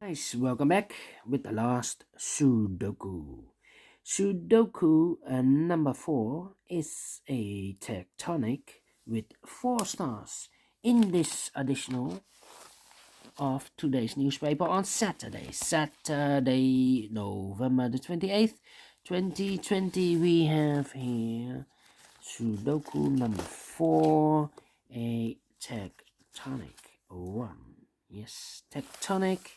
Nice, welcome back with the last Sudoku. Sudoku number 4 is a tectonic with 4 stars in this additional of today's newspaper on Saturday, November the 28th, 2020. We have here Sudoku number 4, a tectonic 1. Yes, tectonic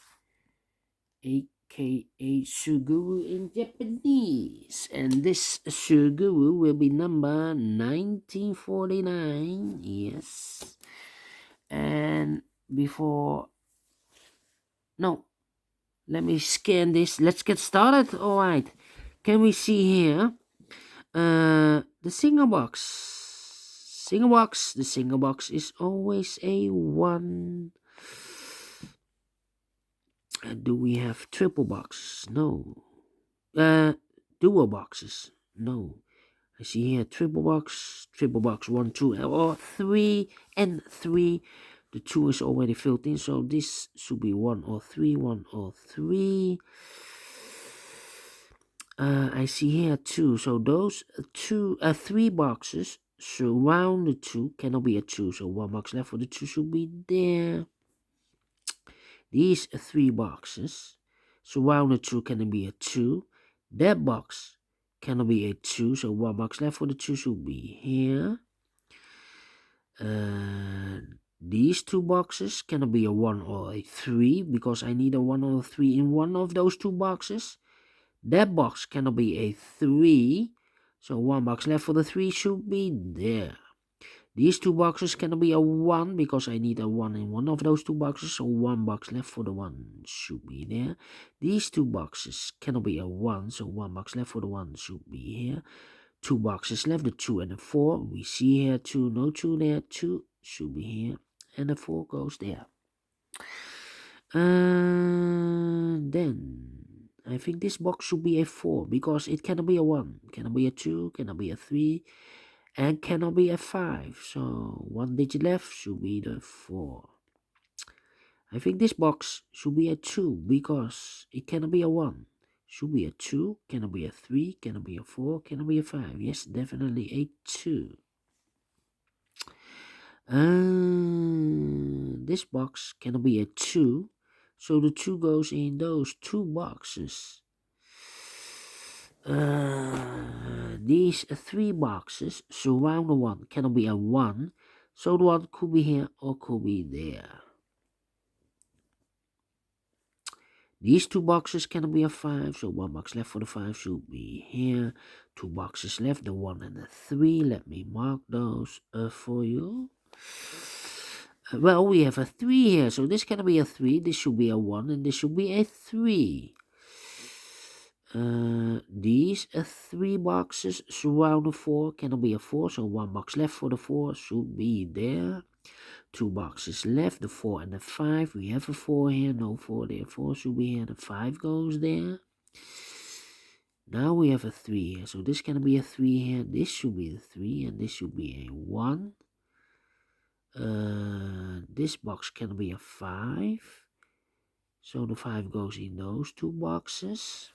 a.k.a. Suguru in Japanese. And this Suguru will be number 1949. Yes. And before... No. Let me scan this. Let's get started. Alright. Can we see here? The single box. The single box is always a 1. Do we have triple boxes? No. Dual boxes? No. I see here triple box 1, 2, or 3 and 3. The 2 is already filled in, so this should be 1 or 3, 1 or 3. I see here 2, so those 3 boxes surround the 2 cannot be a 2, so 1 box left for the 2 should be there. These 3 boxes surrounded 2 can be a 2. That box cannot be a 2, so 1 box left for the 2 should be here. These 2 boxes cannot be a 1 or a 3 because I need a 1 or a 3 in one of those 2 boxes. That box cannot be a 3, so 1 box left for the 3 should be there. These 2 boxes cannot be a 1 because I need a 1 in one of those 2 boxes, so 1 box left for the 1 should be there. These 2 boxes cannot be a 1, so 1 box left for the 1 should be here. 2 boxes left, the 2 and the 4. We see here 2, no 2 there, 2 should be here, and the 4 goes there. Then I think this box should be a 4 because it cannot be a 1, cannot be a 2, cannot be a 3. And cannot be a 5, so 1 digit left should be the 4. I think this box should be a 2 because it cannot be a 1. Should be a 2, cannot be a 3, cannot be a 4, cannot be a 5. Yes, definitely a 2. This box cannot be a 2, so the 2 goes in those 2 boxes. These 3 boxes surround the 1 cannot be a 1, so the 1 could be here or could be there. These 2 boxes cannot be a 5, so 1 box left for the 5 should be here. 2 boxes left, the 1 and the 3. Let me mark those for you. Well, we have a 3 here, so this cannot be a 3. This should be a 1 and this should be a 3. These 3 boxes surround the 4 cannot be a 4, so 1 box left for the 4 should be there. 2 boxes left, the 4 and the 5. We have a 4 here, no 4 there, 4 should be here, the 5 goes there. Now we have a 3 here, so this cannot be a 3 here, this should be the 3 and this should be a 1. This box can be a 5, so the 5 goes in those 2 boxes.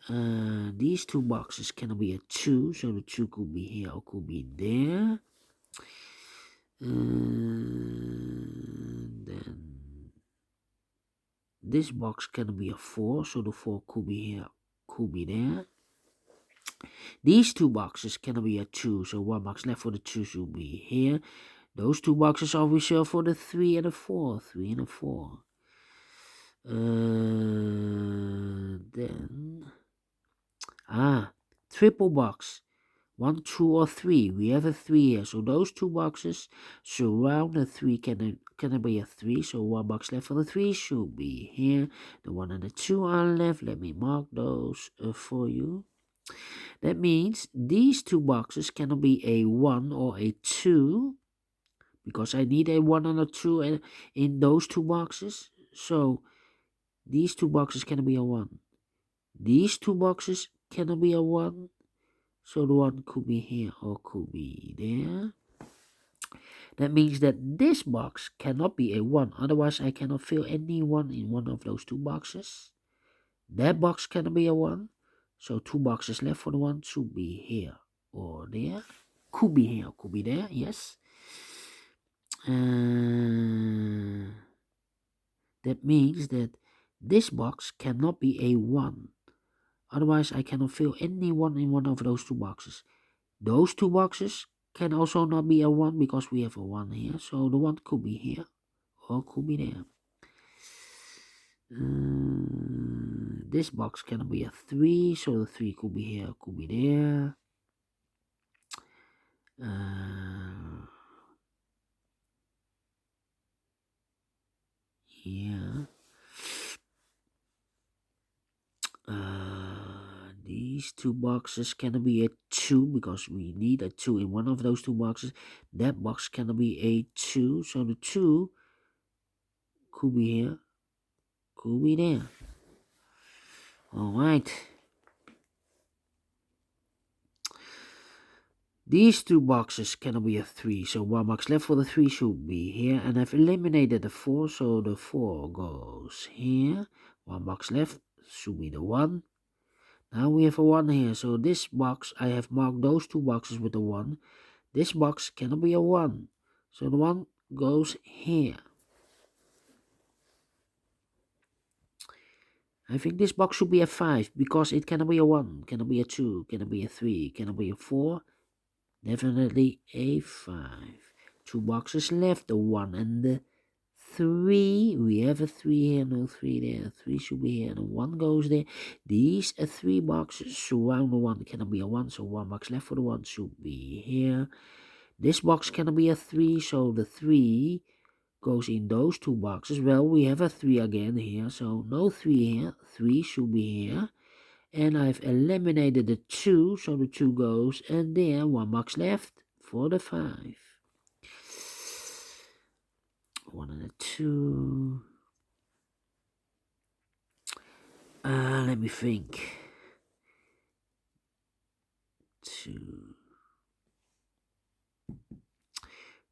These 2 boxes cannot be a 2, so the 2 could be here or could be there. Then this box cannot be a 4, so the 4 could be here, could be there. These 2 boxes cannot be a 2, so 1 box left for the 2 should be here. Those 2 boxes are reserved for the 3 and the 4, 3 and the 4. Then triple box 1, 2 or 3. We have a 3 here, so those 2 boxes surround the 3 can be a 3, so 1 box left for the 3 should be here. The 1 and the 2 are left. Let me mark those for you. That means these 2 boxes cannot be a 1 or a 2 because I need a 1 and a 2 in those 2 boxes, so these 2 boxes cannot be a 1. These 2 boxes cannot be a 1, so the 1 could be here or could be there. That means that this box cannot be a 1, otherwise I cannot fill any 1 in one of those 2 boxes. That box cannot be a 1, so 2 boxes left for the 1 should be here or there. Could be here, could be there, yes. That means that this box cannot be a 1, otherwise I cannot fill any 1 in one of those 2 boxes. Those 2 boxes can also not be a 1 because we have a 1 here, so the 1 could be here or could be there. This box cannot be a 3, so the 3 could be here, could be there. Yeah. These 2 boxes cannot be a 2 because we need a 2 in one of those 2 boxes. That box cannot be a 2, so the 2 could be here, could be there. Alright. These 2 boxes cannot be a 3, so 1 box left for the 3 should be here. And I've eliminated the 4, so the 4 goes here. 1 box left should be the 1. Now we have a 1 here, so this box, I have marked those 2 boxes with a 1. This box cannot be a 1, so the 1 goes here. I think this box should be a 5 because it cannot be a 1, cannot be a 2, cannot be a 3, cannot be a 4. Definitely a 5. 2 boxes left, the 1 and the 3. We have a 3 here, no 3 there. 3 should be here, and 1 goes there. These 3 boxes surround the 1. Cannot be a 1, so 1 box left for the 1 should be here. This box cannot be a 3, so the 3 goes in those 2 boxes. Well, we have a 3 again here, so no 3 here. 3 should be here. And I've eliminated the 2, so the 2 goes and there. 1 box left for the 5. 1 and a 2. Let me think. 2.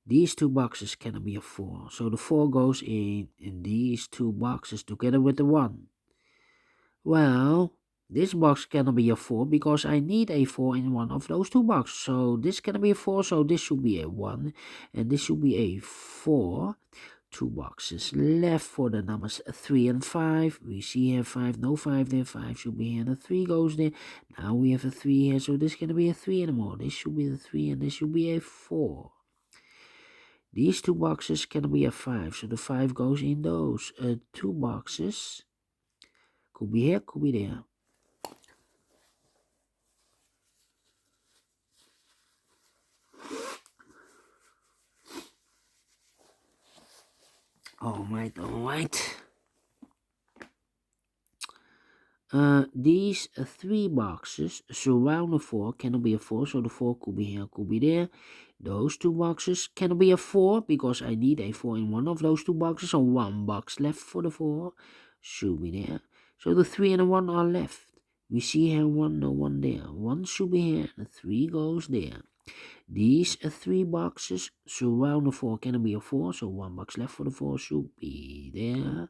These 2 boxes cannot be a 4, so the 4 goes in these 2 boxes together with the 1. Well, this box cannot be a 4 because I need a 4 in one of those 2 boxes. So this cannot be a 4, so this should be a 1. And this should be a 4. 2 boxes left for the numbers 3 and 5. We see here 5, no 5 there. 5 should be here, and the 3 goes there. Now we have a 3 here, so this cannot be a 3 anymore. This should be the 3, and this should be a 4. These 2 boxes cannot be a 5, so the 5 goes in those 2 boxes. Could be here, could be there. Alright. These 3 boxes surround the 4, cannot be a 4, so the 4 could be here, could be there. Those 2 boxes cannot be a 4 because I need a 4 in one of those 2 boxes, so 1 box left for the 4 should be there. So the 3 and the 1 are left. We see here 1, no 1 there. 1 should be here, and 3 goes there. These 3 boxes surround the 4, cannot be a 4, so 1 box left for the 4 should be there.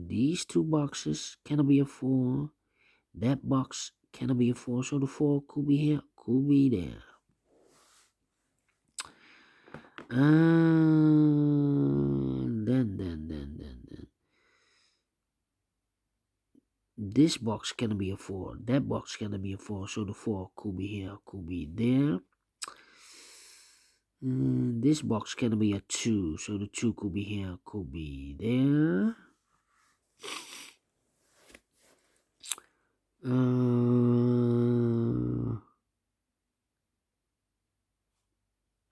These 2 boxes cannot be a 4. That box cannot be a 4, so the 4 could be here, could be there. Then. This box cannot be a 4. That box cannot be a 4, so the 4 could be here, could be there. This box cannot be a 2, so the 2 could be here, could be there.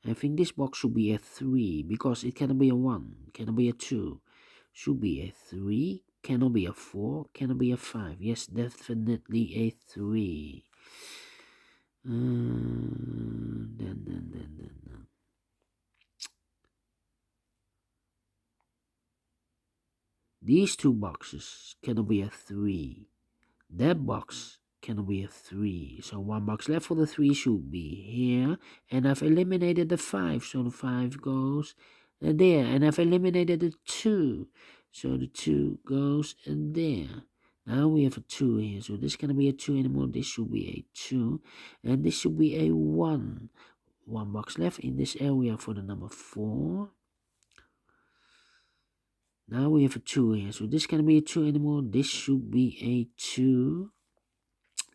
I think this box should be a 3 because it cannot be a 1, cannot be a 2. Should be a 3, cannot be a 4, cannot be a 5. Yes, definitely a 3. Then. These 2 boxes cannot be a 3. That box cannot be a 3. So 1 box left for the 3 should be here. And I've eliminated the 5. So the 5 goes there. And I've eliminated the 2. So the 2 goes there. Now we have a 2 here. So this cannot be a 2 anymore. This should be a 2. And this should be a 1. 1 box left in this area for the number 4. Now we have a 2 here. So this cannot be a 2 anymore. This should be a 2.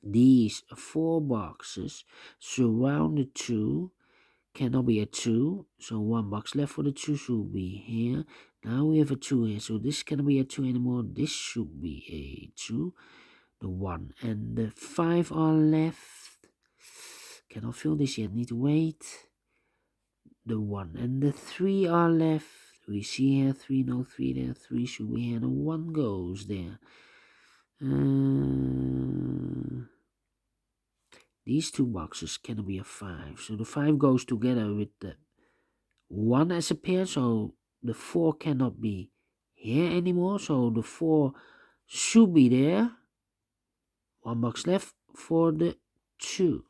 These 4 boxes surround the 2. Cannot be a 2. So 1 box left for the 2 should be here. Now we have a 2 here. So this cannot be a 2 anymore. This should be a 2. The 1 and the 5 are left. Cannot fill this yet. Need to wait. The 1 and the 3 are left. We see here 3, no 3 there. 3 should be here. The 1 goes there. These 2 boxes cannot be a 5. So the 5 goes together with the 1 as a pair. So the 4 cannot be here anymore. So the 4 should be there. 1 box left for the 2.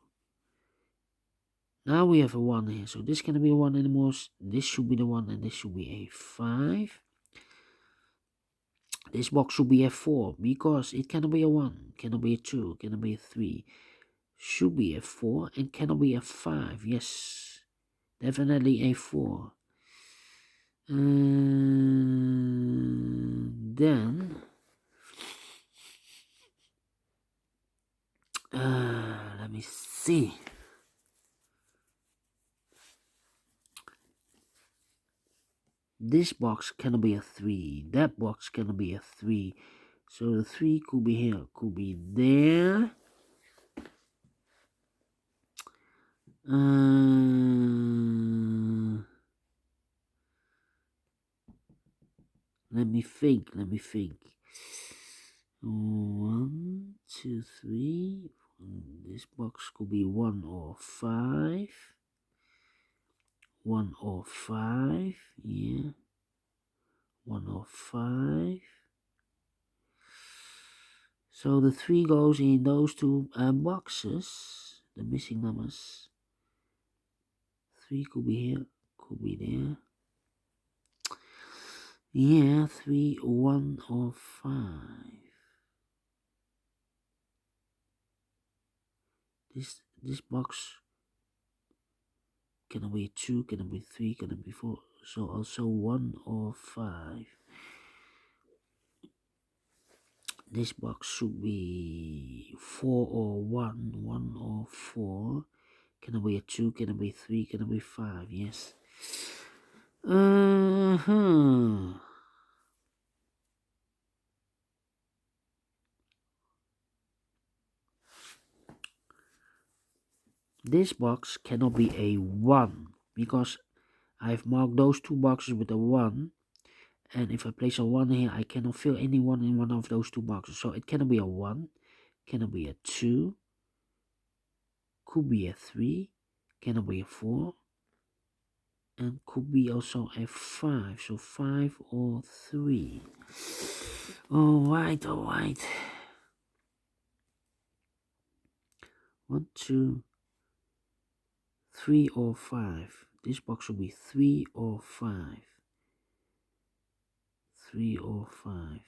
Now we have a 1 here. So this cannot be a 1 anymore. This should be the 1 and this should be a 5. This box should be a 4 because it cannot be a 1, cannot be a 2, cannot be a 3. Should be a 4 and cannot be a 5. Yes, definitely a 4. Then let me see. This box cannot be a 3. That box cannot be a 3. So the 3 could be here, could be there. Let me think. 1, 2, 3. This box could be 1 or 5. 1 or 5. Yeah. 1 or 5. So the 3 goes in those 2 boxes. The missing numbers. 3 could be here, could be there. Yeah, 3, 1 or 5. This box cannot be 2, cannot be 3, cannot be 4. So also 1 or 5. This box should be 4 or 1, 1 or 4. Cannot be a 2, cannot be 3, cannot be 5. Yes. This box cannot be a 1 because I've marked those 2 boxes with a 1. And if I place a 1 here, I cannot fill any 1 in one of those 2 boxes. So it cannot be a 1, cannot be a 2, could be a 3, cannot be a 4, and could be also a 5. So 5 or 3. Alright. 1, 2, 3 or 5. This box will be 3 or 5. 3 or 5.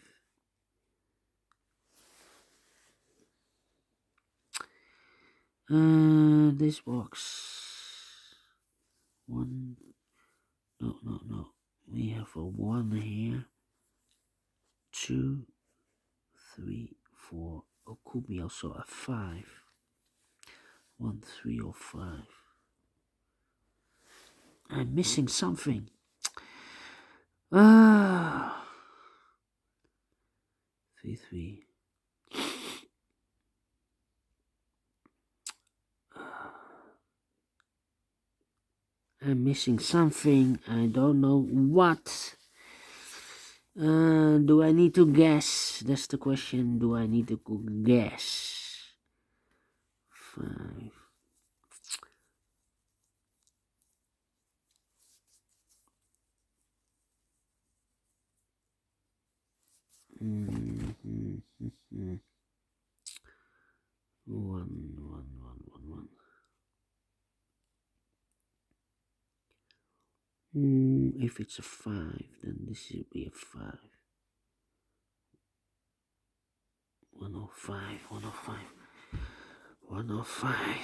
This box. 1. No. We have a 1 here. 2, 3, 4. Or could be also a 5. 1, 3 or 5. I'm missing something. 3, 3. I'm missing something. I don't know what. Do I need to guess? That's the question. Do I need to guess? 5. 1. If it's a 5, then this should be a 5. 105, 105, 105.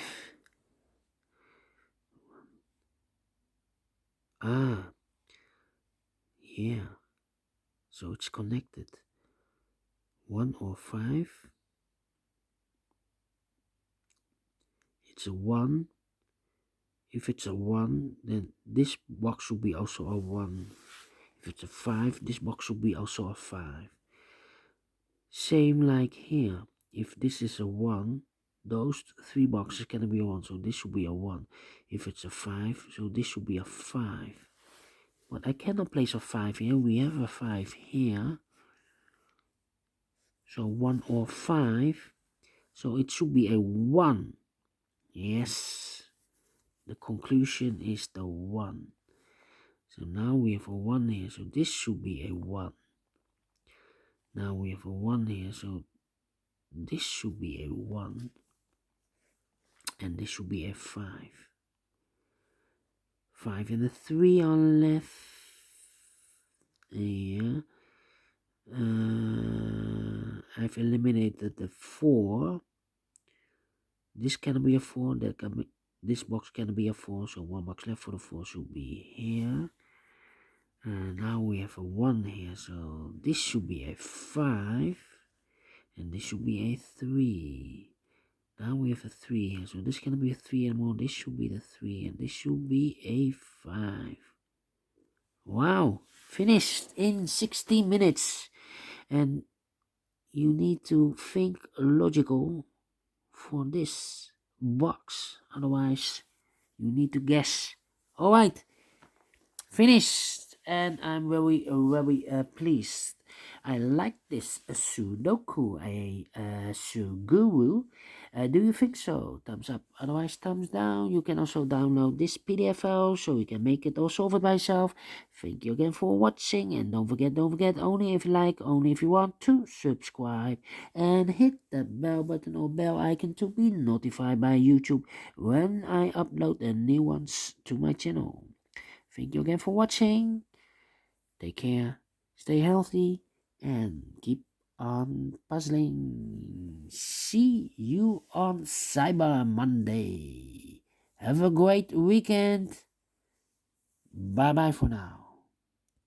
Ah, yeah. So it's connected. 105. It's a 1. If it's a 1, then this box should be also a 1. If it's a 5, this box should be also a 5. Same like here. If this is a 1, those 3 boxes can be a 1, so this should be a 1. If it's a 5, so this should be a 5. But I cannot place a 5 here. We have a 5 here. So 1 or 5. So it should be a 1. Yes. The conclusion is the 1. So now we have a 1 here. So this should be a 1. Now we have a 1 here. So this should be a 1. And this should be a 5. 5 and a 3 are left. Yeah. I've eliminated the 4. This can be a 4. That can be, this box can be a 4. So 1 box left for the 4 should be here. Now we have a 1 here. So this should be a 5. And this should be a 3. Now we have a 3 here. So this can be a 3 and more. This should be the 3. And this should be a 5. Wow. Finished in 60 minutes. And you need to think logical for this box. Otherwise, you need to guess. Alright. Finished. And I'm very pleased. I like this Sudoku, a Suguru. Do you think so? Thumbs up. Otherwise, thumbs down. You can also download this PDF file so you can make it or solve it by yourself. Thank you again for watching. And don't forget, only if you like, only if you want to subscribe. And hit that bell button or bell icon to be notified by YouTube when I upload the new ones to my channel. Thank you again for watching. Take care, stay healthy, and keep on puzzling. See you on Cyber Monday. Have a great weekend. Bye bye for now.